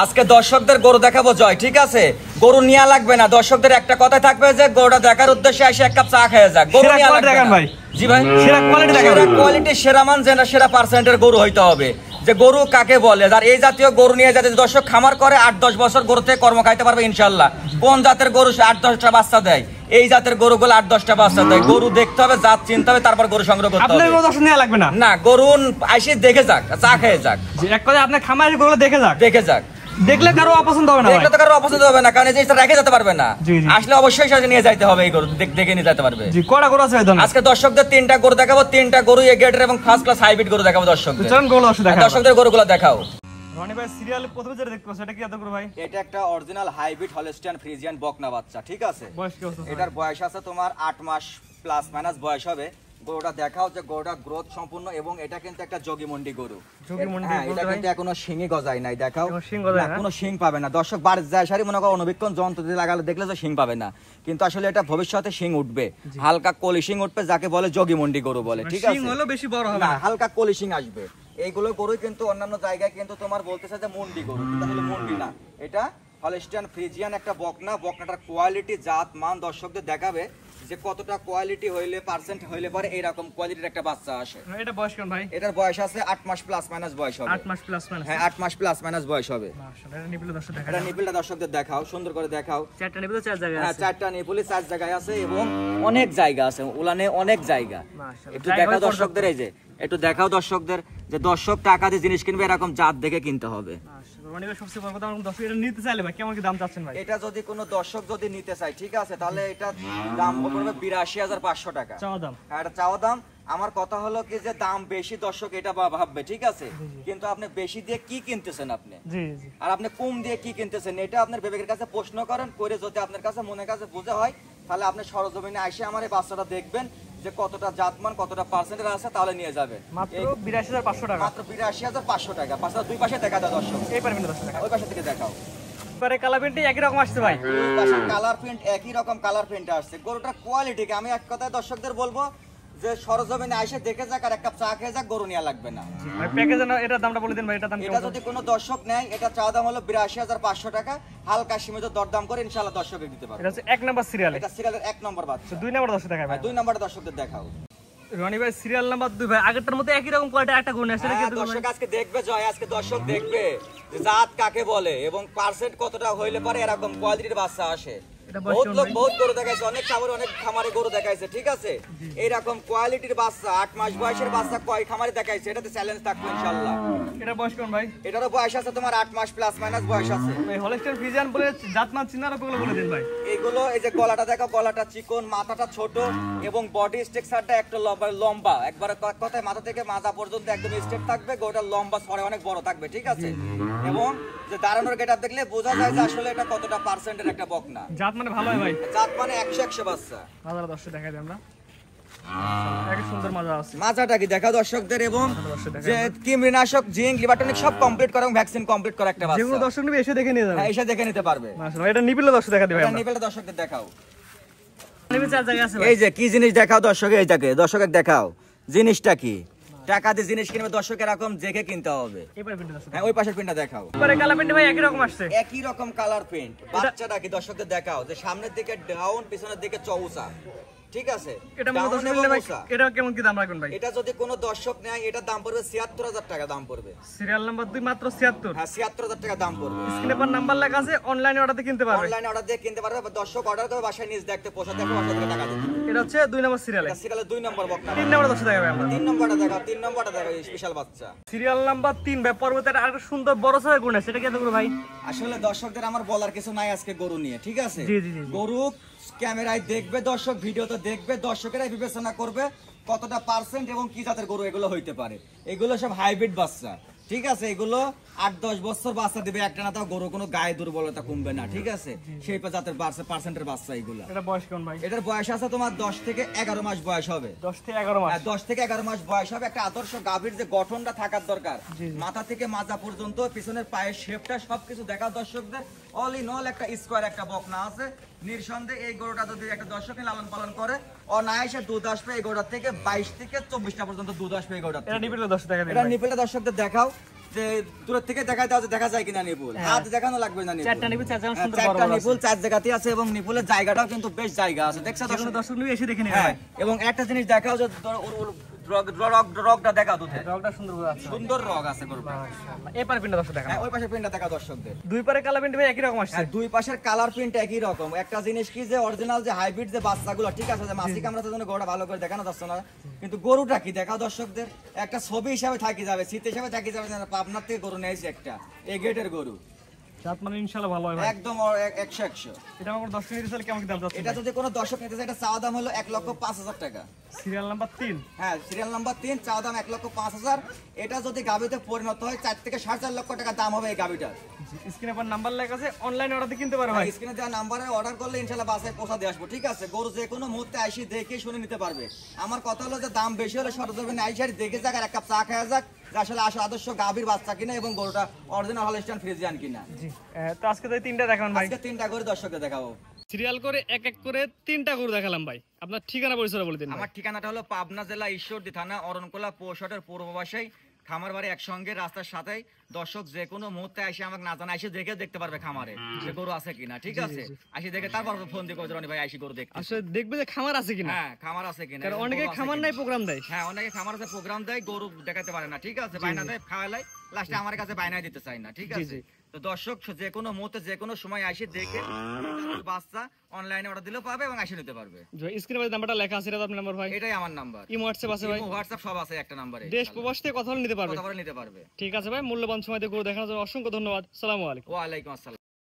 আজকে দর্শকদের গরু দেখাবো জয়, ঠিক আছে? গরু নিয়া লাগবে না, দর্শকদের একটা কথা থাকবে যে গরুটা দেখার উদ্দেশ্যে এসে এক কাপ চা খেয়ে যাক। গরু নিয়া লাগবে না ভাই। জি ভাই, সেরা কোয়ালিটি দেখান, সেরা কোয়ালিটি, সেরা মান, সেরা পার্সেন্টের গরু হইতে হবে। যে গরু কাকে বলে, আর এই জাতীয় গরু নিয়ে যাতে দর্শক খামার করে 8-10 বছর গরু থেকে কর্ম খাইতে পারবে ইনশাআল্লাহ। কোন জাতের গরু 8-10টা বাচ্চা দেয়? এই জাতের গরুগুলো 8-10টা বাচ্চা দেয়। গরু দেখতে হবে, জাত চিনতে হবে, তারপর গরু সংগ্রহ করতে হবে। আপনার গরু দর্শক নেওয়া লাগবে না, না গরু আইসে দেখে যাক, চা খেয়ে যাক। জি, এক কথা আপনার খামারের গরু দেখে যাক, দেখে যাক। দেখলে কারো অপছন্দ হবে না, দেখলে তো কারো অপছন্দ হবে না, কারণ এই যে রেখে যেতে পারবে না। আসলে অবশ্যই সাথে নিয়ে যাইতে হবে, এই গরু দেখে নিয়ে যেতে পারবে। জি, কয়টা গরু আছে ভাই? আজকে দর্শকদের 3টা গরু দেখাবো, 3টা গরু এ গ্রেডের এবং ফার্স্ট ক্লাস হাইব্রিড গরু দেখাবো দর্শকদের। চলুন গরু দেখাও, দর্শকদের গরুগুলো দেখাও। রনি ভাই সিরিয়ালে প্রথমে যেটা দেখতে পাচ্ছ এটা কি এত গরু ভাই? এটা একটা অরিজিনাল হাইব্রিড হলস্টিয়ান ফ্রিজিয়ান বকনা বাচ্চা, ঠিক আছে? বয়স কি আছে? এটার বয়স আছে তোমার 8 মাস প্লাস মাইনাস বয়স হবে। গরুটা দেখাও যে গরুটা গ্রোথ সম্পূর্ণ, এবং এটা কিন্তু একটা যোগীমন্ডি গরু। এটা কিন্তু এখনো শিংই গজায় নাই, দেখাও কোনো শিং পাবে না। দর্শক বাড়িতে যায় সারি মনে করো অনুবীক্ষণ যন্ত্র দিয়ে লাগালে দেখলে যে শিং পাবে না, কিন্তু আসলে এটা ভবিষ্যতে শিং উঠবে, হালকা কলি শিং উঠবে, যাকে বলে যোগীমন্ডি গরু বলে, ঠিক আছে? শিং হলো বেশি বড় হবে না, হালকা কলি শিং আসবে। এইগুলো গরু কিন্তু অন্যান্য জায়গায় কিন্তু তোমার বলতেছে যে মন্ডি গরু, কিন্তু আসলে মন্ডি না, এটা হলস্টিয়ান ফ্রিজিয়ান একটা বকনা। বকনাটার কোয়ালিটি, জাত, মান দর্শকদের দেখাবে যে কতটা কোয়ালিটি হইলে পার্সেন্ট হইলে পরে এইরকম কোয়ালিটির একটা বাচ্চা আসে। এটা বয়স কেমন ভাই? এটার বয়স আছে 8 মাস প্লাস মাইনাস বয়স হবে। 8 মাস প্লাস মাইনাস? হ্যাঁ, 8 মাস প্লাস মাইনাস বয়স হবে। মাশাআল্লাহ, এটা নিপিলটা দর্শক দেখাও। এটা নিপিলটা দর্শকদের দেখাও, সুন্দর করে দেখাও। 4টা নিপিল 4 জায়গায় আছে। হ্যাঁ, 4টা নিপিল 4 জায়গায় আছে, এবং অনেক জায়গা আছে উলানে, অনেক জায়গা। মাশাআল্লাহ, একটু দেখাও দর্শকদের, এই যে একটু দেখাও দর্শকদের যে দর্শক টাকা দিয়ে জিনিস কিনবে এরকম জাত দেখে কিনতে হবে। এটা যদি কোনো দর্শক যদি নিতে চায়, ঠিক আছে, তাহলে এটা দাম পড়বে ৮২,৫০০ টাকা চাওয়া দাম। এটা চাওয়া দাম। আমার কথা হলো কি যে দাম বেশি, দর্শক এটা ভাববে, ঠিক আছে, কিন্তু আপনি বেশি দিয়ে কি কিনতেছেন আপনি, আর আপনি কম দিয়ে কি কিনতেছেন, এটা আপনার বিবেকের কাছে প্রশ্ন করেন, করে যদি আপনার কাছে মনের কাছে বুঝে হয়, তাহলে আপনি সরজমিনে এসে আমার এই বাচ্চাটা দেখবেন যে কতটা জাতমান, কতটা পার্সেন্টেজ আছে, তাহলে নিয়ে যাবে। মাত্র ৮২,৫০০ টাকা, মাত্র ৮২,৫০০ টাকা। পাঁচটা দুই পাশে দেখা দাও দর্শক, এই পারে দর্শক ওই পাশে থেকে দেখাও। পরে কালার প্রিন্ট একই রকম আসছে ভাই, দুই পাশে কালার প্রিন্ট একই রকম কালার প্রিন্ট আসছে। গরুটার কোয়ালিটি আমি এক কথায় দর্শকদের বলবো যে সরজমিনে এসে দেখে যাক, আর এক কাপ চা খেয়ে যাক, গরু নিয়ে লাগবে না। ভাই প্যাকেজ না, এটার দামটা বলে দিন ভাই। এটা যদি কোনো দর্শক নেয়, এটা চাওয়া দাম হলো ৮২,৫০০ টাকা, হালকা সীমিত দরদাম করে ইনশাআল্লাহ দর্শককে দিতে পারবে। এটা হচ্ছে 1 নাম্বার সিরিয়াল, এটা সিরিয়ালের 1 নম্বর বাচ্চা। 2 নাম্বার দর্শক দেখায় ভাই, 2 নম্বরটা দর্শকদের দেখাও। রনি ভাই সিরিয়াল নাম্বার 2 ভাই, আগেরটার মধ্যে একই রকম কোয়ালিটি একটা গুণ আছে নাকি? দর্শক আজকে দেখবে জয়, আজকে দর্শক দেখবে যে জাত কাকে বলে এবং পার্সেন্ট কতটা হইলে পরে এরকম কোয়ালিটির বাচ্চা আসে। বহুত লোক বহুত গরু দেখাইছে, অনেক খামারে গরু দেখাইছে, ঠিক আছে? এইরকম কোয়ালিটির বাচ্চা 8 মাস বয়সের বাচ্চা কয় খামারে দেখাইছে, এটাতে চ্যালেঞ্জ থাকবে ইনশাআল্লাহ। এটা বয়স কোন ভাই? এটারও বয়স আছে তোমার 8 মাস প্লাস মাইনাস বয়স আছে। ভাই হলস্টিয়ান ফ্রিজিয়ান বলে জাতমান চিনার উপরে বলে দিন ভাই। এগুলো এই যে গলাটা দেখো, গলাটা চিকন, মাথাটা ছোট, এবং বডি স্ট্রাকচারটা একটা লম্বা, একবার কথায় মাথা থেকে মাজা পর্যন্ত একদম স্ট্রেট থাকবে, গোটা লম্বা, সরে অনেক বড় থাকবে, ঠিক আছে? এবং যে দাঁড়ানোর গেটআপ দেখলে বোঝা যায় যে আসলে এটা কতটা পার্সেন্টের একটা বকনা। জাত মানে ভালো হয় ভাই, জাত মানে 100 বাচ্চা। মাজাটা দর্শক দেখাই দিই আমরা, এক সুন্দর মাজা আছে। মাজাটা কি দেখাও দর্শকদের, এবং যে কৃমিনাশক, জিঙ্ক, লিভারটনিক সব কমপ্লিট করা এবং ভ্যাকসিন কমপ্লিট করা একটা বাচ্চা। যেগুলো দর্শক নিবে এসে দেখে নিয়ে যাবে। হ্যাঁ, এসে দেখে নিতে পারবে। মাশাআল্লাহ, এটা নিপিলে দর্শক দেখা দিই ভাই। এটা নিপিলে দর্শকদের দেখাও। নিপিলে 4 জায়গা আছে ভাই। এই যে কি জিনিস দেখাও দর্শক, এই যাকে দর্শকের দেখাও জিনিসটা কি। টাকা দিয়ে জিনিস কিনবে দর্শক এরকম দেখে কিনতে হবে। হ্যাঁ, ওই পাশের প্রিন্টটা দেখাও। পরে কালার প্রিন্ট ভাই একই রকম আসছে, একই রকম কালার প্রিন্ট। বাচ্চাটা কি দর্শকদের দেখাও যে সামনের দিকে ডাউন, পিছনের দিকে চৌসা, ঠিক আছে? এটা মনে দর্শক নিলে ভাই এটা কেমন কি দাম রাখবেন ভাই? এটা যদি কোনো দর্শক নেয়, এটা দাম পড়বে ৭৬,০০০ টাকা দাম পড়বে। সিরিয়াল নাম্বার 2 মাত্র ৭৬। হ্যাঁ, ৭৬,০০০ টাকা দাম পড়বে। স্ক্রিনে পর নাম্বার লেখা আছে, অনলাইনে অর্ডার দিয়ে কিনতে পারবে। অনলাইনে অর্ডার দিয়ে কিনতে পারবে, দর্শক অর্ডার করে বাসায় নিজ দেখতে পোষা দেখো, বাসা থেকে টাকা দিতে। এটা হচ্ছে 2 নাম্বার সিরিয়াল। এটা সিরিয়ালের 2 নম্বর বকনা। 3 নাম্বার দর্শক দেখাবে আমরা। 3 নম্বরটা দেখাও, 3 নম্বরটা দেখাও, স্পেশাল বাচ্চা। সিরিয়াল নাম্বার 3 ভাই, পর্বতের আরেকটা সুন্দর বড় সাইজের গুণ আছে, এটা কি এত করে ভাই? আসলে দর্শকদের আমার বলার কিছু নাই আজকে গরু নিয়ে, ঠিক আছে? জি জি জি। গরু ক্যামেরায় দেখবে দর্শক, ভিডিওতে দেখবে, দর্শকেরাই বিবেচনা করবে কতটা পার্সেন্ট এবং কি জাতের গরু এগুলো হইতে পারে। এগুলো সব হাইব্রিড বাচ্চা, ঠিক আছে? এগুলো 8-10 বছর বাচ্চা দিবে, একটা না তাও গরু কোনো গায়ে দুর্বলতা কমবে না, ঠিক আছে? সেই জাতের পার্সেন্টের বাচ্চা এগুলো। এটা বয়স কেমন ভাই? এটার বয়স আছে তোমার 10 থেকে 11 মাস বয়স হবে। 10 থেকে 11 মাস? 10 থেকে 11 মাস বয়স হবে। একটা আদর্শ গাভীর যে গঠনটা থাকার দরকার, মাথা থেকে মাজা পর্যন্ত, পিছনের পায়ের শেপটা, সবকিছু দেখা দর্শকদের। অল ইন অল একটা স্কয়ার একটা বকনা আছে। নিঃসন্দেহে এই গরুটা যদি একটা দর্শক লালন পালন করে, অনায়াসে দুধ আসবে এই গরুটা থেকে 22 থেকে 24টা পর্যন্ত দুধ আসবে এই গরুটা। এটা নিপিলে দর্শক দেখা দিন। এটা নিপিলে দর্শকদের দেখাও যে দূরের থেকে দেখাই দাও যে দেখা যায় কিনা নিপুল, হাত দেখানো লাগবে না নিপুল। চারটা নিপুল, চারটা সুন্দর বড় চারটা বড় নিপুল চার জায়গাতে আছে এবং নিপুলের জায়গাটাও কিন্তু বেশ জায়গা আছে, দেখছো আছে। দর্শক নিবে এসে দেখে নেবে। হ্যাঁ, এবং একটা জিনিস দেখাও যে রগটা দেখা দুধে, রগটা সুন্দর করে আছে, সুন্দর রগ আছে গরুটা। মাশাআল্লাহ। এই পারে পিনটা দর্শক দেখেন। হ্যাঁ, ওই পাশে প্রিন্টটা দেখা দর্শকদের। দুই পারে কালা পিনটা ভাই একই রকম আসছে। হ্যাঁ, দুই পাশের কালার প্রিন্ট একই রকম। একটা জিনিস কি যে অরিজিনাল যে হাইব্রিড যে বাচ্চাগুলো, ঠিক আছে, যে মাসি কামড়াতে জন্য গরুটা ভালো করে দেখানো যাচ্ছে না, কিন্তু গরুটা কি দেখা দর্শকদের একটা ছবি হিসাবে থাকি যাবে, স্মৃতি হিসাবে থাকি যাবে। পাবনার থেকে গরু নিয়েছি একটা এ গেটের গরু, জাত মানে ইনশাআল্লাহ ভালো হয় ভাই। একদম 100-100। এটা আমার দর্শক নিতে চাইলে কেমন কি দাম যাচ্ছে? এটা যদি কোনো দর্শক নিতে চায়, এটা চাওয়া দাম হলো 1,05,000 টাকা। Serial number 3। হ্যাঁ, সিরিয়াল নাম্বার 3, চাওয়া দাম 1,05,000। এটা যদি গাবিতে পরিণত হয় 4 থেকে 4.5 লক্ষ টাকা দাম হবে এই গাবিটার। স্ক্রিনে পর নাম্বার লেখা আছে, অনলাইন অর্ডার কিনতে পারো ভাই। স্ক্রিনে দেওয়া নাম্বারে অর্ডার করলে ইনশাআল্লাহ বাসায় পৌঁছা দিয়ে আসবো, ঠিক আছে। গরু যে কোনো মুহূর্তে আইসি দেখে শুনে নিতে পারবে। আমার কথা হলো যে দাম বেশি হলে সরজমিনে আইসি দেখে যাক, আর এক কাপ চা খাওয়া যাক যে আসলে আদর্শ গাভীর বাচ্চা কিনা এবং গরুটা অরিজিনাল হলস্টাইন ফ্রিজিয়ান কিনা। জি, তো আজকে তো তিনটা দেখান ভাই। আজকে 3টা করে দর্শকদের দেখাবো। সিরিয়াল করে এক এক করে 3টা গরু দেখালাম ভাই। আপনার ঠিকানা পরিচয় বলে দিন। আমার ঠিকানাটা হলো পাবনা জেলা ঈশ্বরদী থানা অরণকোলা পৌরসভার পূর্ব পাশেই, খামার বাড়ি একসঙ্গে রাস্তার সাথেই। দর্শক যে কোনো মুহূর্তে এসে আমাকে না জানা এসে দেখে দেখতে পারবে খামারে যে গরু আছে কিনা, ঠিক আছে। আসি দেখে তারপর ফোন দিয়ে কইতে রনি ভাই আইসি গরু দেখতে। আসলে দেখবে যে খামার আছে কিনা। হ্যাঁ, খামার আছে কিনা, কারণ অনেকে খামার নাই প্রোগ্রাম দেয়। হ্যাঁ, অনেকে খামার আছে প্রোগ্রাম দেয়, গরু দেখাতে পারে না, ঠিক আছে, বাইনা দেয়, খাওয়ালাই লাস্টে আমার কাছে বাইনাই দিতে চাই না, ঠিক আছে। তো দর্শক যে কোনো মুহূর্তে যে কোনো সময় এসে দেখে বাচ্চা অনলাইনে অর্ডার দিলেও পাবে এবং এসে নিতে পারবে। স্ক্রিনে ভাই নাম্বারটা লেখা আছে, এটা আপনার নাম্বার ভাই? এটাই আমার নাম্বার। ইমো হোয়াটসঅ্যাপ আছে ভাই? হোয়াটসঅ্যাপ সব আছে একটা নম্বরে। দেশ প্রবাস থেকে কথা বলে নিতে পারবে, কথা বলে নিতে পারবে। ঠিক আছে ভাই। মূল্যবান সময় দিয়ে গরু দেখানোর জন্য অসংখ্য ধন্যবাদ। আসসালামু আলাইকুম। ওয়া আলাইকুম আসসালাম।